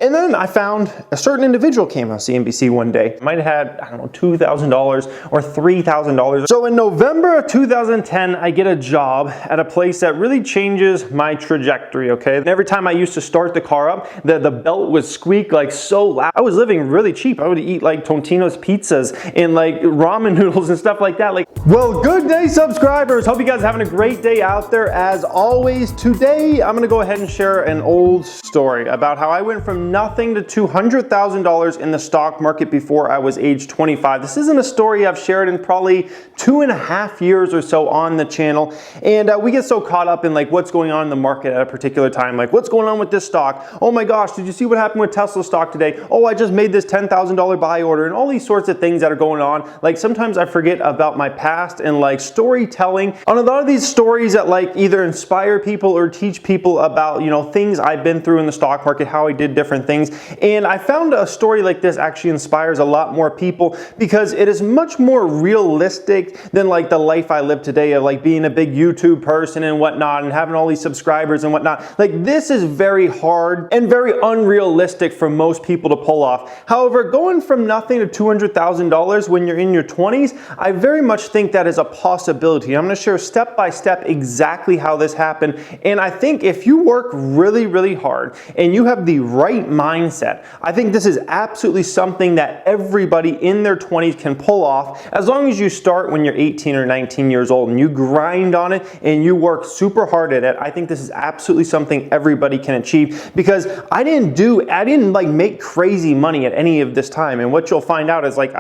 And then I found a certain individual came on CNBC one day. Might have had, I don't know, $2,000 or $3,000. So in November of 2010, I get a job at a place that really changes my trajectory, okay? And every time I used to start the car up, the belt would squeak like so loud. I was living really cheap. I would eat like Totino's pizzas and like ramen noodles and stuff like that. Well, good day, subscribers. Hope you guys are having a great day out there. As always, today I'm gonna go ahead and share an old story about how I went from nothing to $200,000 in the stock market before I was age 25. This isn't a story I've shared in probably 2.5 years or so on the channel. And we get so caught up in like what's going on in the market at a particular time. Like what's going on with this stock? Oh my gosh, did you see what happened with Tesla stock today? Oh, I just made this $10,000 buy order, and all these sorts of things that are going on. Like sometimes I forget about my past and like storytelling on a lot of these stories that like either inspire people or teach people about, you know, things I've been through in the stock market, how I did different things. And I found a story like this actually inspires a lot more people because it is much more realistic than like the life I live today of like being a big YouTube person and whatnot and having all these subscribers and whatnot. Like this is very hard and very unrealistic for most people to pull off. However, going from nothing to $200,000 when you're in your 20s, I very much think that is a possibility. I'm going to share step by step exactly how this happened. And I think if you work really, really hard and you have the right mindset, I think this is absolutely something that everybody in their 20s can pull off as long as you start when you're 18 or 19 years old and you grind on it and you work super hard at it. I think this is absolutely something everybody can achieve because I didn't like make crazy money at any of this time. And what you'll find out is like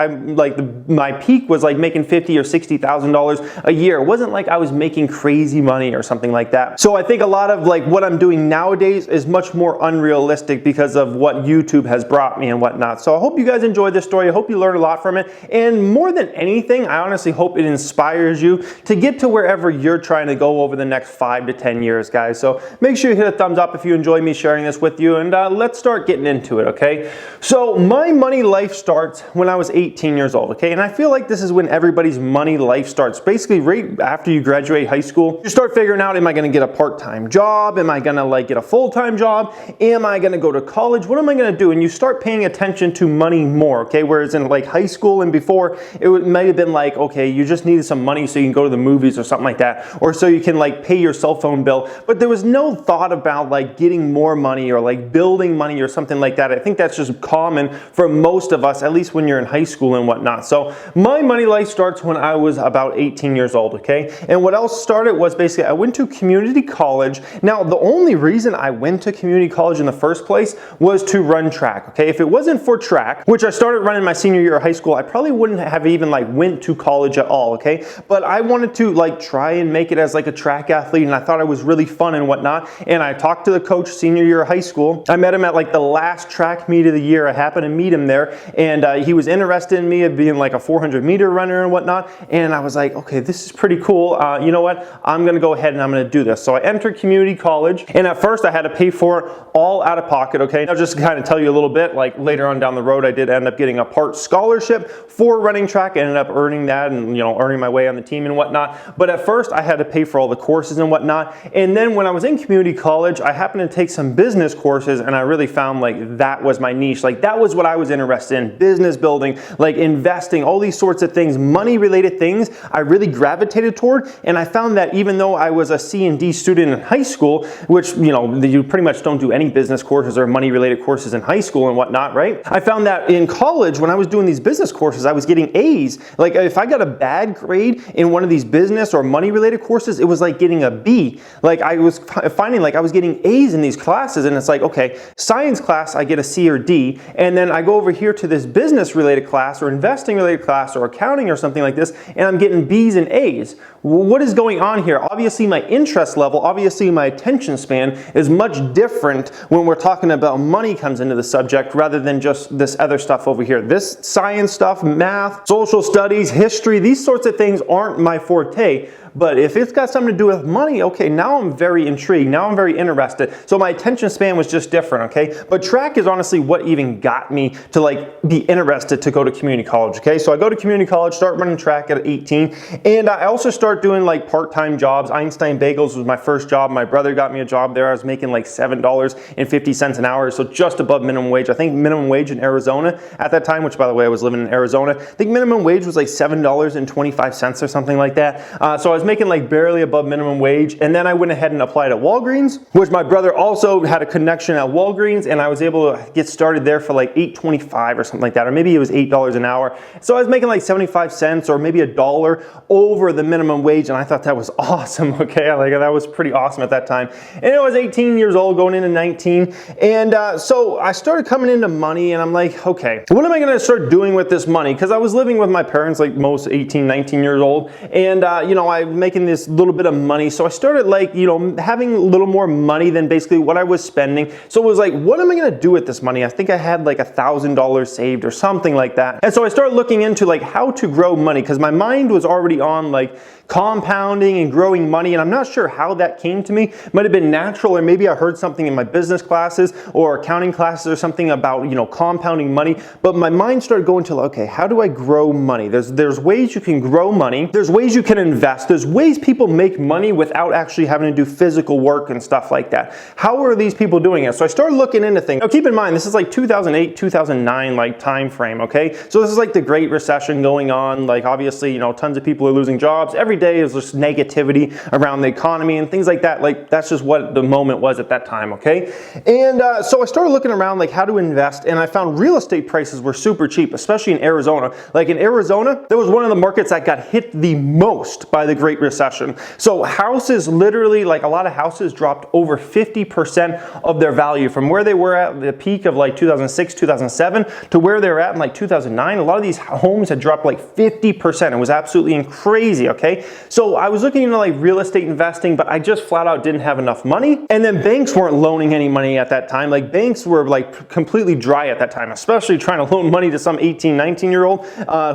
my peak was like making $50,000 or $60,000 a year. It wasn't like I was making crazy money or something like that. So I think a lot of like what I'm doing nowadays is much more unrealistic because of what YouTube has brought me and whatnot. So I hope you guys enjoyed this story. I hope you learned a lot from it. And more than anything, I honestly hope it inspires you to get to wherever you're trying to go over the next 5 to 10 years, guys. So make sure you hit a thumbs up if you enjoy me sharing this with you, and let's start getting into it, okay? So my money life starts when I was 18 years old, okay? And I feel like this is when everybody's money life starts. Basically, right after you graduate high school, you start figuring out, am I gonna get a part-time job? Am I gonna like get a full-time job? Am I gonna go to college? What am I gonna do? And you start paying attention to money more, okay? Whereas in like high school and before, it might have been like, okay, you just needed some money so you can go to the movies or something like that, or so you can like pay your cell phone bill. But there was no thought about like getting more money or like building money or something like that. I think that's just common for most of us, at least when you're in high school and whatnot. So my money life starts when I was about 18 years old, okay? And what else started was basically I went to community college. Now, the only reason I went to community college in the first place was to run track, okay? If it wasn't for track, which I started running my senior year of high school, I probably wouldn't have even like went to college at all, okay? But I wanted to like try and make it as like a track athlete, and I thought it was really fun and whatnot. And I talked to the coach senior year of high school. I met him at like the last track meet of the year. I happened to meet him there, and he was interested in me of being like a 400-meter runner and whatnot. And I was like, okay, this is pretty cool. You know what? I'm gonna go ahead and I'm gonna do this. So I entered community college, and at first I had to pay for it all out of pocket, okay? Now just to kind of tell you a little bit, like later on down the road, I did end up getting a part scholarship for running track. I ended up earning that and, you know, earning my way on the team and whatnot. But at first I had to pay for all the courses and whatnot. And then when I was in community college, I happened to take some business courses, and I really found like that was my niche. Like that was what I was interested in, business building, like investing, all these sorts of things, money related things I really gravitated toward. And I found that even though I was a C&D student in high school, which, you know, you pretty much don't do any business courses or money related courses in high school and whatnot, right? I found that in college, when I was doing these business courses, I was getting A's. Like if I got a bad grade in one of these business or money related courses, it was like getting a B. Like I was finding like I was getting A's in these classes, and it's like, okay, science class, I get a C or D, and then I go over here to this business related class or investing related class or accounting or something like this, and I'm getting B's and A's. What is going on here? Obviously my interest level, obviously my attention span is much different when we're talking about money comes into the subject rather than just this other stuff over here. This science stuff, math, social studies, history, these sorts of things aren't my forte. but if it's got something to do with money, okay, now I'm very intrigued. Now I'm very interested. So my attention span was just different, okay? But track is honestly what even got me to like be interested to go to community college, okay? So I go to community college, start running track at 18, and I also start doing like part-time jobs. Einstein Bagels was my first job. My brother got me a job there. I was making like $7.50 an hour, so just above minimum wage. I think minimum wage in Arizona at that time, which by the way, I was living in Arizona, I think minimum wage was like $7.25 or something like that. So I was making like barely above minimum wage, and then I went ahead and applied at Walgreens, which my brother also had a connection at Walgreens, and I was able to get started there for like $8.25 or something like that, or maybe it was $8 an hour. So I was making like 75 cents or maybe $1 over the minimum wage, and I thought that was awesome, okay? Like that was pretty awesome at that time. And I was 18 years old going into 19, and so I started coming into money, and I'm like, okay, what am I gonna start doing with this money? Because I was living with my parents like most 18, 19 years old, and you know, I'm making this little bit of money, so I started like, you know, having a little more money than basically what I was spending. So it was like, what am I gonna do with this money? I think I had like $1,000 saved or something like that. And so I started looking into like how to grow money, because my mind was already on like compounding and growing money, and I'm not sure how that came to me. It might have been natural, or maybe I heard something in my business classes or accounting classes or something about, you know, compounding money. But my mind started going to, okay, how do I grow money? There's ways you can grow money. There's ways you can invest. There's ways people make money without actually having to do physical work and stuff like that. How are these people doing it? So I started looking into things. Now keep in mind, this is like 2008, 2009 like time frame, okay? So this is like the Great Recession going on. Like obviously, you know, tons of people are losing jobs. Every day is just negativity around the economy and things like that. Like that's just what the moment was at that time, okay? And so I started looking around like how to invest, and I found real estate prices were super cheap, especially in Arizona. Like in Arizona, there was one of the markets that got hit the most by the Great Recession. So houses literally, like a lot of houses dropped over 50% of their value from where they were at the peak of like 2006, 2007 to where they were at in like 2009. A lot of these homes had dropped like 50%. It was absolutely crazy, okay? So I was looking into like real estate investing, but I just flat out didn't have enough money. And then banks weren't loaning any money at that time. Like banks were like completely dry at that time, especially trying to loan money to some 18, 19-year-old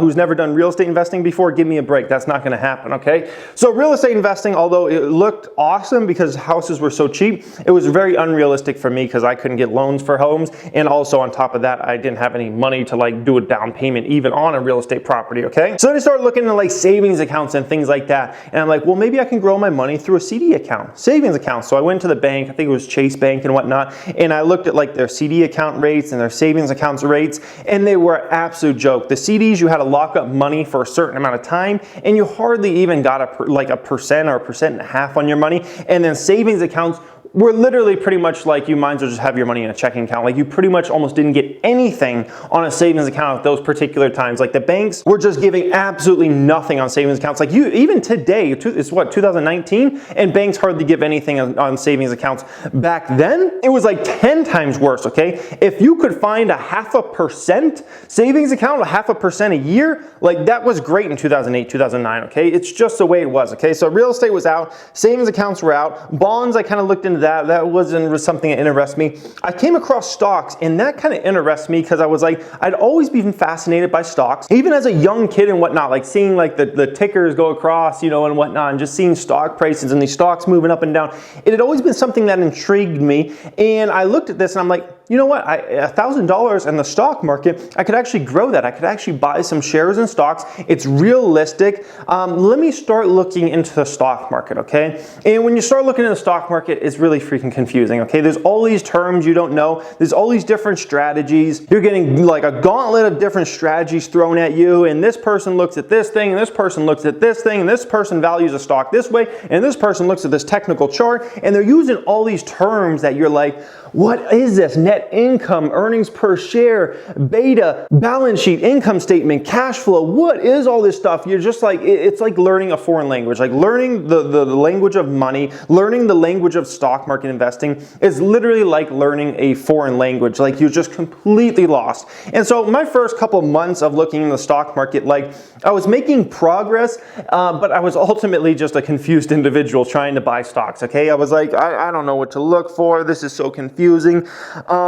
who's never done real estate investing before. Give me a break. That's not going to happen, okay? So real estate investing, although it looked awesome because houses were so cheap, it was very unrealistic for me because I couldn't get loans for homes. And also on top of that, I didn't have any money to like do a down payment even on a real estate property, okay? So then I started looking into like savings accounts and things like that. And I'm like, well, maybe I can grow my money through a CD account, savings account. So I went to the bank, I think it was Chase Bank and whatnot, and I looked at like their CD account rates and their savings accounts rates, and they were an absolute joke. The CDs, you had to lock up money for a certain amount of time, and you hardly even got a percent or 1.5% on your money. And then savings accounts were literally pretty much like you might as well just have your money in a checking account. Like you pretty much almost didn't get anything on a savings account at those particular times. Like the banks were just giving absolutely nothing on savings accounts. Like you, even today, it's what, 2019? And banks hardly give anything on savings accounts. Back then, it was like 10 times worse, okay? If you could find a 0.5% savings account, 0.5% a year, like that was great in 2008, 2009, okay? It's just the way it was, okay? So real estate was out, savings accounts were out, bonds, I kind of looked into that wasn't something that interests me. I came across stocks, and that kind of interests me because I was like, I'd always been fascinated by stocks, even as a young kid and whatnot, like seeing like the tickers go across, you know, and whatnot, and just seeing stock prices and these stocks moving up and down. It had always been something that intrigued me, and I looked at this and I'm like, you know what, $1,000 in the stock market, I could actually grow that. I could actually buy some shares in stocks. It's realistic. Let me start looking into the stock market, okay? And when you start looking into the stock market, it's really freaking confusing, okay? There's all these terms you don't know. There's all these different strategies. You're getting like a gauntlet of different strategies thrown at you, and this person looks at this thing, and this person looks at this thing, and this person values a stock this way, and this person looks at this technical chart, and they're using all these terms that you're like, what is this? Net income, earnings per share, beta, balance sheet, income statement, cash flow. What is all this stuff? You're just like, it's like learning a foreign language. Like learning the language of money, learning the language of stock market investing is literally like learning a foreign language. Like you're just completely lost. And so my first couple months of looking in the stock market, like I was making progress, but I was ultimately just a confused individual trying to buy stocks, okay? I was like, I don't know what to look for. This is so confusing.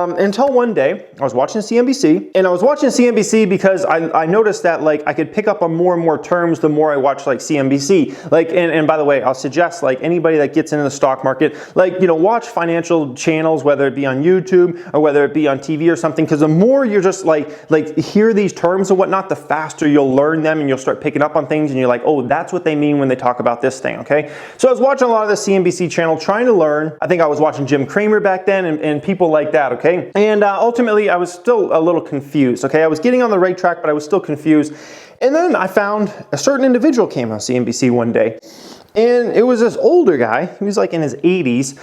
Until one day I was watching CNBC, and I was watching CNBC because I noticed that like I could pick up on more and more terms the more I watched like CNBC. Like, and by the way, I'll suggest like anybody that gets into the stock market, like, you know, watch financial channels, whether it be on YouTube or whether it be on TV or something, because the more you're just like hear these terms and whatnot, the faster you'll learn them and you'll start picking up on things and you're like, oh, that's what they mean when they talk about this thing, okay? So I was watching a lot of the CNBC channel trying to learn. I think I was watching Jim Cramer back then and people like that, okay? And ultimately I was still a little confused, okay? I was getting on the right track, but I was still confused. And then I found a certain individual came on CNBC one day, and it was this older guy. He was like in his 80s.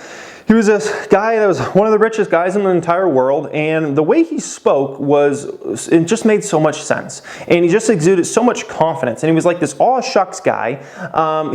He was this guy that was one of the richest guys in the entire world, and the way he spoke it just made so much sense. And he just exuded so much confidence, and he was like this aw shucks guy.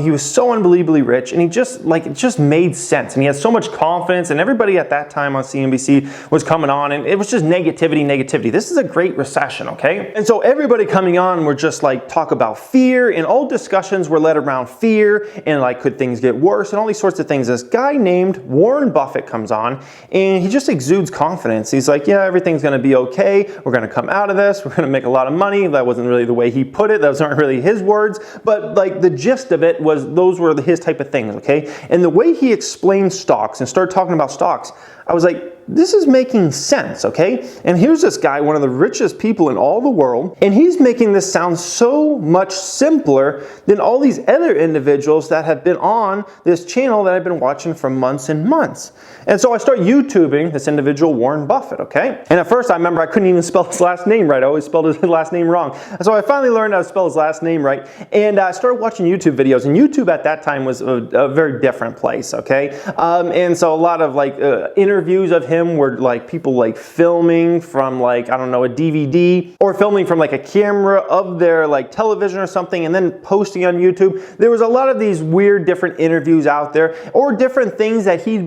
He was so unbelievably rich, and it just made sense. And he had so much confidence, and everybody at that time on CNBC was coming on, and it was just negativity. This is a great recession, okay? And so everybody coming on were just like talk about fear, and all discussions were led around fear, and like could things get worse, and all these sorts of things. This guy named Warren Buffett comes on, and he just exudes confidence. He's like, yeah, everything's going to be okay. We're going to come out of this. We're going to make a lot of money. That wasn't really the way he put it. Those aren't really his words, but like the gist of it was those were his type of things, okay? And the way he explained stocks and started talking about stocks, I was like, this is making sense, okay? And here's this guy, one of the richest people in all the world, and he's making this sound so much simpler than all these other individuals that have been on this channel that I've been watching for months and months. And so I start YouTubing this individual, Warren Buffett, okay? And at first I remember I couldn't even spell his last name right. I always spelled his last name wrong. And so I finally learned how to spell his last name right, and I started watching YouTube videos. And YouTube at that time was a very different place, okay? And so a lot of like interviews of him were like people like filming from like, I don't know, a DVD, or filming from like a camera of their like television or something and then posting on YouTube. There was a lot of these weird different interviews out there, or different things that he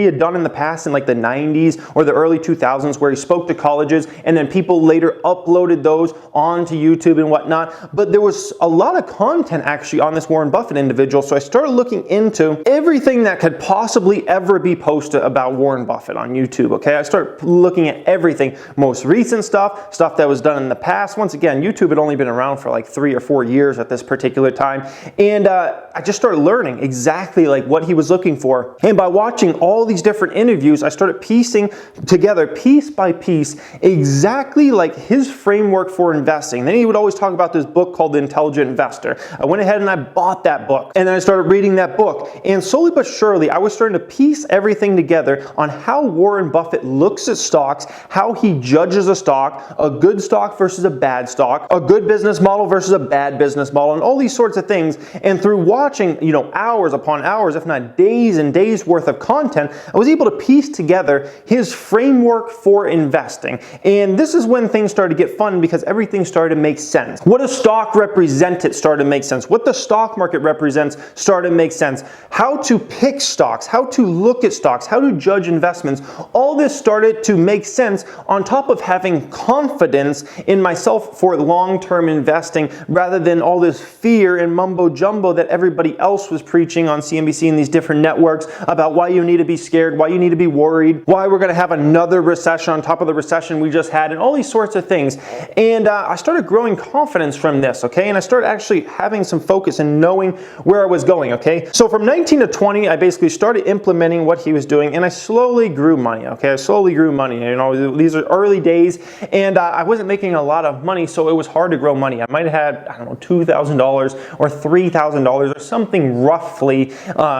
had done in the past in like the 90s or the early 2000s, where he spoke to colleges and then people later uploaded those onto YouTube and whatnot. But there was a lot of content actually on this Warren Buffett individual, so I started looking into everything that could possibly ever be posted about Warren Buffett on YouTube. Okay, I started looking at everything, most recent stuff that was done in the past. Once again, YouTube had only been around for like 3 or 4 years at this particular time, and I just started learning exactly like what he was looking for. And by watching all these different interviews, I started piecing together piece by piece exactly like his framework for investing. Then he would always talk about this book called The Intelligent Investor. I went ahead and I bought that book, and then I started reading that book, and slowly but surely I was starting to piece everything together on how Warren Buffett looks at stocks, how he judges a stock, a good stock versus a bad stock, a good business model versus a bad business model, and all these sorts of things. And through watching, you know, hours upon hours, if not days and days worth of content, I was able to piece together his framework for investing. And this is when things started to get fun, because everything started to make sense. What a stock represented started to make sense. What the stock market represents started to make sense. How to pick stocks, how to look at stocks, how to judge investments. All this started to make sense, on top of having confidence in myself for long-term investing, rather than all this fear and mumbo jumbo that everybody else was preaching on CNBC and these different networks about why you need to be scared, why you need to be worried, why we're going to have another recession on top of the recession we just had, and all these sorts of things. And I started growing confidence from this, okay? And I started actually having some focus and knowing where I was going, okay? So from 19 to 20, I basically started implementing what he was doing, and I slowly grew money, okay? I slowly grew money. You know, these are early days, and I wasn't making a lot of money, so it was hard to grow money. I might have had, I don't know, $2,000 or $3,000 or something roughly,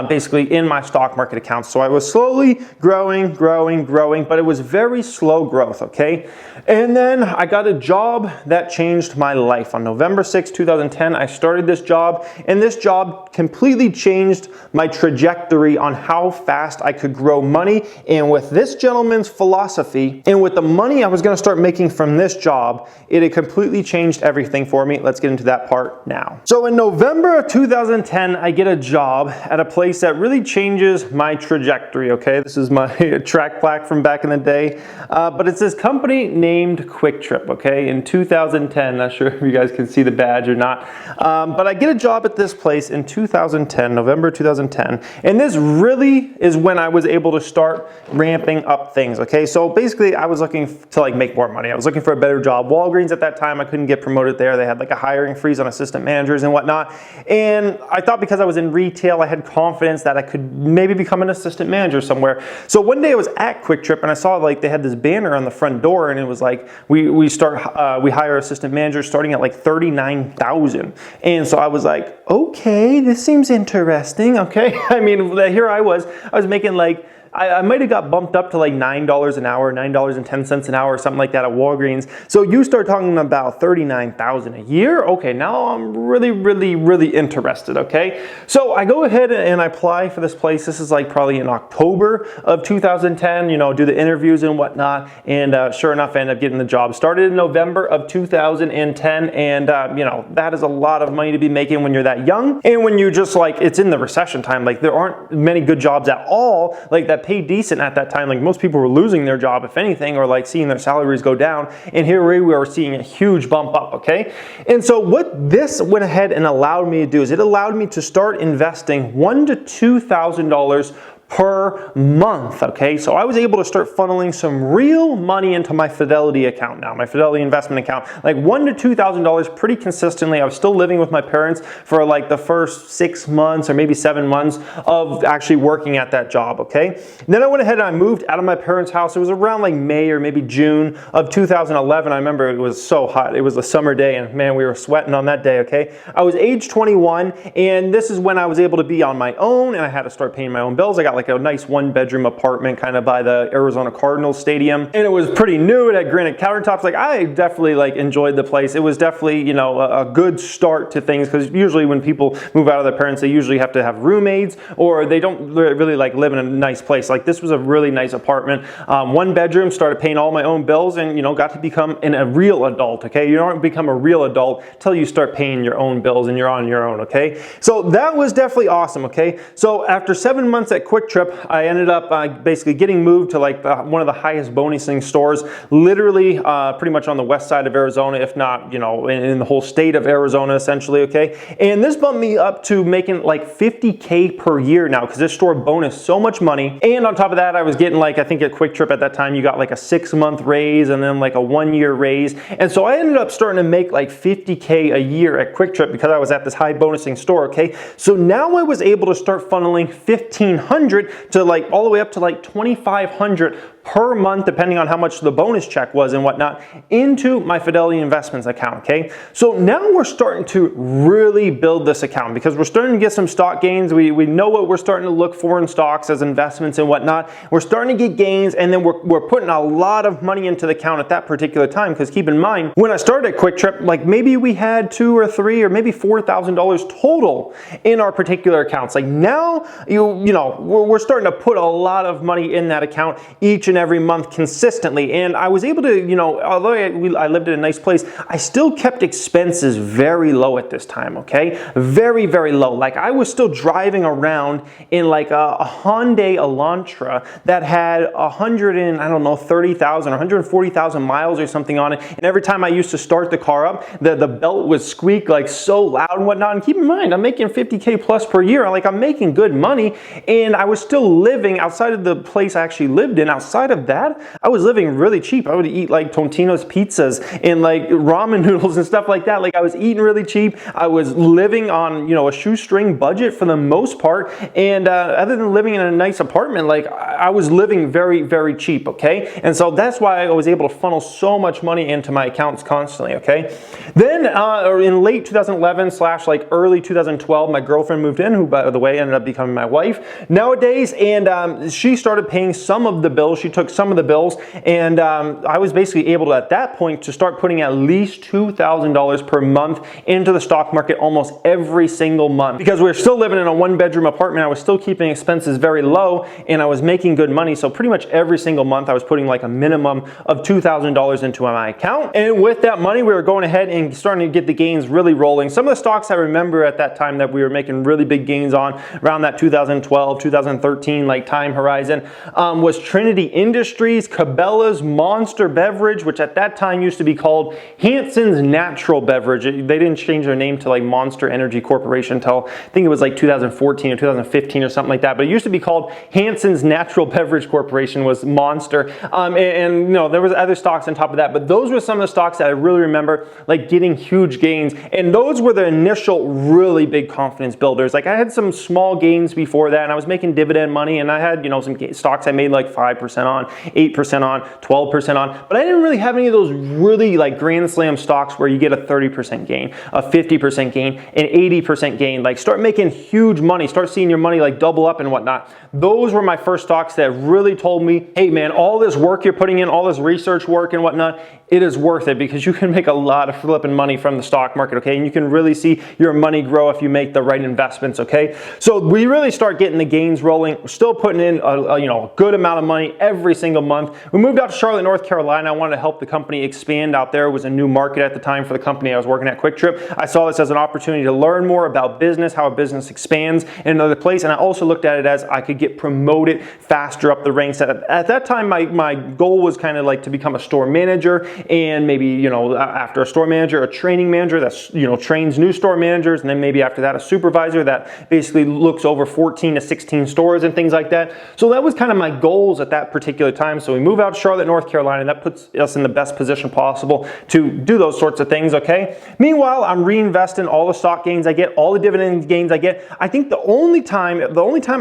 basically in my stock market accounts. So I was slowly growing, but it was very slow growth, okay? And then I got a job that changed my life. On November 6, 2010, I started this job, and this job completely changed my trajectory on how fast I could grow money. And with this gentleman's philosophy, and with the money I was going to start making from this job, it had completely changed everything for me. Let's get into that part now. So in November of 2010, I get a job at a place that really changes my trajectory, okay? This is my track plaque from back in the day, but it's this company named Quick Trip, okay? In 2010, not sure if you guys can see the badge or not, but I get a job at this place in 2010, November 2010, and this really is when I was able to start ramping up things, okay? So basically I was looking to like make more money. I was looking for a better job. Walgreens at that time, I couldn't get promoted there. They had like a hiring freeze on assistant managers and whatnot. And I thought because I was in retail, I had confidence that I could maybe become an assistant manager somewhere. So one day I was at Quick Trip and I saw like they had this banner on the front door and it was like, we hire assistant managers starting at like $39,000. And so I was like, okay, this seems interesting, okay? I mean, here I was making like, I might have got bumped up to like $9 an hour, $9.10 an hour, or something like that at Walgreens. So you start talking about $39,000 a year. Okay, now I'm really interested, okay? So I go ahead and I apply for this place. This is like probably in October of 2010, you know, do the interviews and whatnot. And sure enough, I ended up getting the job. Started in November of 2010. And you know, that is a lot of money to be making when you're that young. And when you just like, it's in the recession time, like there aren't many good jobs at all, like that pay decent at that time. Like most people were losing their job, if anything, or like seeing their salaries go down. And here we were seeing a huge bump up, okay? And so what this went ahead and allowed me to do is it allowed me to start investing $1,000 to $2,000 per month, okay? So I was able to start funneling some real money into my Fidelity account now, my Fidelity investment account, like $1,000 to $2,000 pretty consistently. I was still living with my parents for like the first 6 months or maybe 7 months of actually working at that job, okay? And then I went ahead and I moved out of my parents' house. It was around like May or maybe June of 2011. I remember it was so hot. It was a summer day and man, we were sweating on that day, okay? I was age 21 and this is when I was able to be on my own and I had to start paying my own bills. I got like a nice 1-bedroom apartment kind of by the Arizona Cardinals stadium. And it was pretty new. It had granite countertops. Like I definitely like enjoyed the place. It was definitely, you know, a good start to things because usually when people move out of their parents, they usually have to have roommates or they don't really like live in a nice place. Like this was a really nice apartment. 1 bedroom, started paying all my own bills and, you know, got to become a real adult, okay? You don't become a real adult till you start paying your own bills and you're on your own, okay? So that was definitely awesome, okay? So after 7 months at Quick Trip, I ended up basically getting moved to like one of the highest bonusing stores, literally pretty much on the west side of Arizona, if not, you know, in the whole state of Arizona, essentially, okay? And this bumped me up to making like $50K per year now because this store bonused so much money. And on top of that, I was getting like, I think at Quick Trip at that time, you got like a 6-month raise and then like a 1-year raise. And so I ended up starting to make like $50K a year at Quick Trip because I was at this high bonusing store, okay? So now I was able to start funneling $1,500 to like all the way up to like $2,500 per month, depending on how much the bonus check was and whatnot, into my Fidelity Investments account, okay? So now we're starting to really build this account because we're starting to get some stock gains. We know what we're starting to look for in stocks as investments and whatnot. We're starting to get gains and then we're putting a lot of money into the account at that particular time because keep in mind, when I started at Quick Trip, like maybe we had $2,000 or $3,000 or maybe $4,000 total in our particular accounts. Like now, you know, we're starting to put a lot of money in that account each and every month consistently. And I was able to, you know, although I lived in a nice place, I still kept expenses very low at this time, okay? Very low. Like I was still driving around in like a Hyundai Elantra that had 30,000 or 140,000 miles or something on it. And every time I used to start the car up, the belt would squeak like so loud and whatnot. And keep in mind, I'm making $50K plus per year. Like I'm making good money and I was still living outside of the place I actually lived in. Outside of that, I was living really cheap. I would eat like Totino's pizzas and like ramen noodles and stuff like that. Like I was eating really cheap. I was living on, you know, a shoestring budget for the most part. And other than living in a nice apartment, like I was living very cheap, okay? And so that's why I was able to funnel so much money into my accounts constantly, okay? Then in late 2011 / like early 2012, my girlfriend moved in, who by the way ended up becoming my wife nowadays, and she started paying some of the bills. She took some of the bills, and I was basically able to, at that point, to start putting at least $2,000 per month into the stock market almost every single month. Because we were still living in a 1-bedroom apartment, I was still keeping expenses very low, and I was making good money. So pretty much every single month, I was putting like a minimum of $2,000 into my account. And with that money, we were going ahead and starting to get the gains really rolling. Some of the stocks I remember at that time that we were making really big gains on around that 2012, 2013 like time horizon was Trinity Industries, Cabela's, Monster Beverage, which at that time used to be called Hansen's Natural Beverage. They didn't change their name to like Monster Energy Corporation until I think it was like 2014 or 2015 or something like that, but it used to be called Hansen's Natural Natural Beverage Corporation was monster. And you know, there was other stocks on top of that, but those were some of the stocks that I really remember like getting huge gains. And those were the initial really big confidence builders. Like I had some small gains before that, and I was making dividend money, and I had, you know, some stocks I made like 5% on, 8% on, 12% on, but I didn't really have any of those really like grand slam stocks where you get a 30% gain, a 50% gain, an 80% gain. Like start making huge money, start seeing your money like double up and whatnot. Those were my first stocks that really told me, hey man, all this work you're putting in, all this research work and whatnot, it is worth it, because you can make a lot of flipping money from the stock market, okay? And you can really see your money grow if you make the right investments, okay? So we really start getting the gains rolling. We're still putting in a good amount of money every single month. We moved out to Charlotte, North Carolina. I wanted to help the company expand out there. It was a new market at the time for the company I was working at, QuikTrip. I saw this as an opportunity to learn more about business, how a business expands in another place, and I also looked at it as I could get promoted faster up the ranks. At that time, my goal was kind of like to become a store manager, and maybe, you know, after a store manager, a training manager that's, you know, trains new store managers, and then maybe after that a supervisor that basically looks over 14 to 16 stores and things like that. So that was kind of my goals at that particular time. So we move out to Charlotte, North Carolina, and that puts us in the best position possible to do those sorts of things, okay? Meanwhile, I'm reinvesting all the stock gains I get, all the dividend gains I get. I think the only time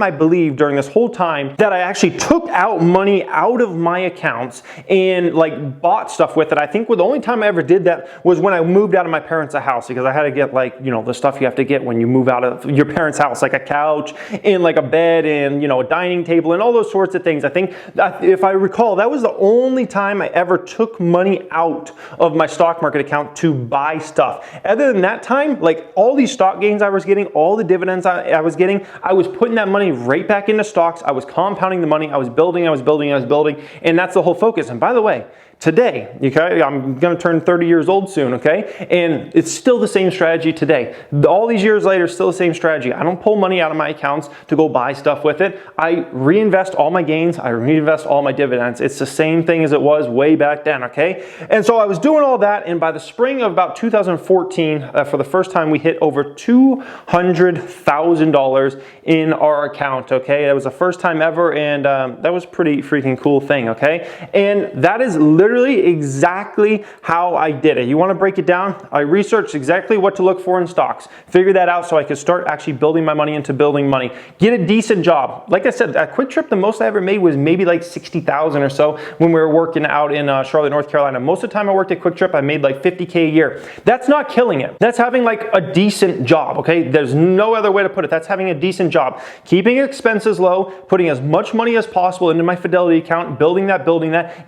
I believe during this whole time that I actually took out money out of my accounts and like bought stuff with it, I think the only time I ever did that was when I moved out of my parents' house, because I had to get like, you know, the stuff you have to get when you move out of your parents' house, like a couch and like a bed and, you know, a dining table and all those sorts of things. I think that, if I recall, that was the only time I ever took money out of my stock market account to buy stuff. Other than that time, like all these stock gains I was getting, all the dividends I was getting, I was putting that money right back into stocks. I was compounding the money. I was building, and that's the whole focus. And by the way, today, okay, I'm going to turn 30 years old soon, okay? And it's still the same strategy today. All these years later, still the same strategy. I don't pull money out of my accounts to go buy stuff with it. I reinvest all my gains. I reinvest all my dividends. It's the same thing as it was way back then, okay? And so I was doing all that, and by the spring of about 2014, for the first time, we hit over $200,000 in our account, okay? That was the first time ever, and that was pretty freaking cool thing, okay? And that is literally exactly how I did it. You want to break it down? I researched exactly what to look for in stocks, figure that out so I could start actually building my money into building money, get a decent job. Like I said, at QuikTrip, the most I ever made was maybe like 60,000 or so when we were working out in Charlotte, North Carolina. Most of the time I worked at QuikTrip, I made like 50K a year. That's not killing it. That's having like a decent job, okay? There's no other way to put it. That's having a decent job. Keeping expenses low, putting as much money as possible into my Fidelity account, building that,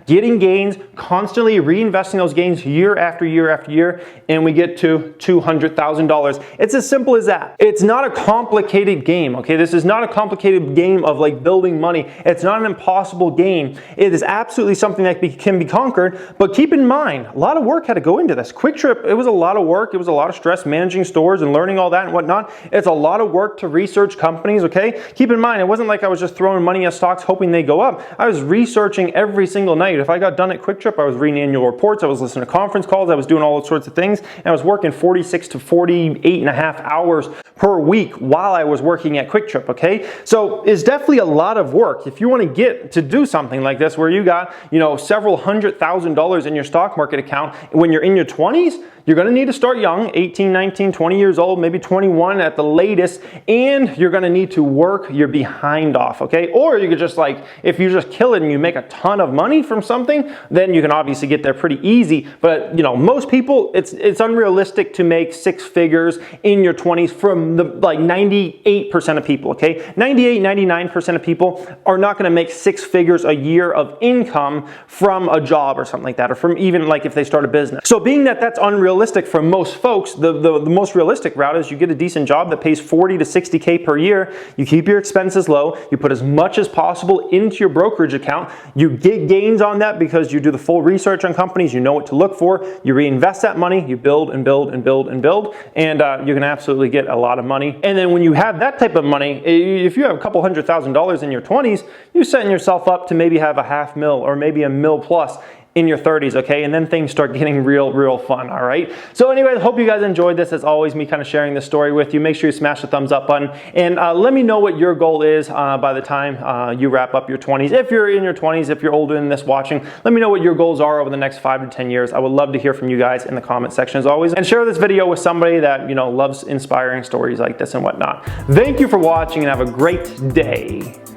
getting gains, constantly reinvesting those gains year after year after year, and we get to $200,000. It's as simple as that. It's not a complicated game, okay? This is not a complicated game of like building money. It's not an impossible game. It is absolutely something that can be conquered, but keep in mind, a lot of work had to go into this. QuikTrip, it was a lot of work. It was a lot of stress managing stores and learning all that and whatnot. It's a lot of work to research companies, okay? Keep in mind, it wasn't like I was just throwing money at stocks hoping they go up. I was researching every single night. If I got done at QuikTrip, I was reading annual reports, I was listening to conference calls, I was doing all sorts of things, and I was working 46 to 48 and a half hours per week while I was working at QuikTrip, okay? So it's definitely a lot of work. If you want to get to do something like this where you got, you know, several $100,000 in your stock market account when you're in your 20s, you're going to need to start young, 18, 19, 20 years old, maybe 21 at the latest, and you're going to need to work your behind off, okay? Or you could just like, if you just kill it and you make a ton of money from something, then you can obviously get there pretty easy. But, you know, most people, it's unrealistic to make six figures in your 20s from the like 98% of people, okay? 98, 99% of people are not going to make six figures a year of income from a job or something like that, or from even like if they start a business. So being that that's unrealistic for most folks, the most realistic route is you get a decent job that pays 40 to 60K per year. You keep your expenses low. You put as much as possible into your brokerage account. You get gains on that because you do the full research on companies. You know what to look for. You reinvest that money. You build and build and build and build, and you can absolutely get a lot of money. And then when you have that type of money, if you have a couple $100,000 in your 20s, you're setting yourself up to maybe have $500,000 or maybe $1 million plus in your 30s, okay? And then things start getting real fun, all right? So anyways, hope you guys enjoyed this. As always, me kind of sharing this story with you. Make sure you smash the thumbs up button, and let me know what your goal is by the time you wrap up your 20s. If you're in your 20s, if you're older than this watching, let me know what your goals are over the next 5 to 10 years. I would love to hear from you guys in the comment section as always. And share this video with somebody that, you know, loves inspiring stories like this and whatnot. Thank you for watching and have a great day.